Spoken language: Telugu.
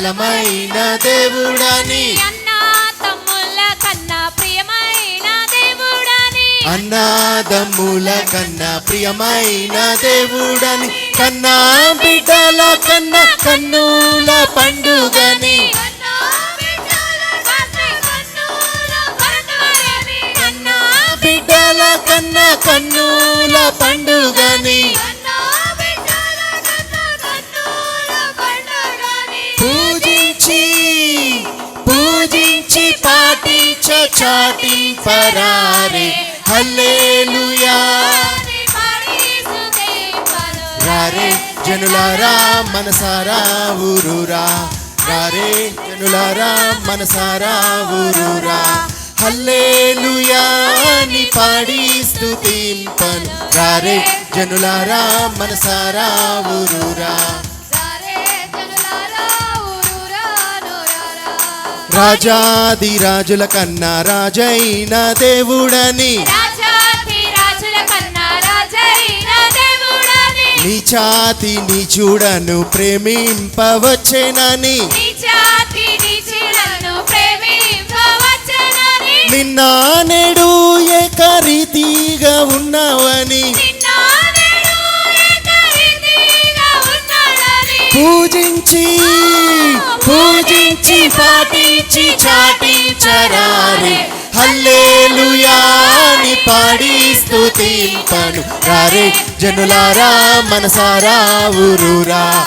బలమైన దేవుడని, అన్నాదమ్ముల కన్నా ప్రియమైన దేవుడని, అన్నాదమ్ముల కన్నా ప్రియమైన దేవుడని, కన్నా బిడ్డల కన్నా కన్నుల పండుగని, కన్నా బిడ్డల కన్నా కన్నుల పండుగని, పూజించి పూజించి పాటించ చాటింపరారే హల్లెలూయా. రారే జనులారా మనసారా ఊరురా, రారే జనులారా మనసారా ఊరురా, హల్లెలూయా ని పాడి స్తుతింపను. రారే జనులారా మనసారా ఊరురా, రాజాది రాజుల కన్నా రాజైన దేవుడని, నీచాతి నీచుడను ప్రేమింపవచ్చెనని, నిన్న నేడు ఏకరీతిగా ఉన్నావని, పూజించి పూజించి పాటించి చాటించరారే హల్లెలూయా ని పాడి స్తుతింపను. రారే జనులారా మనసారా ఊరురా,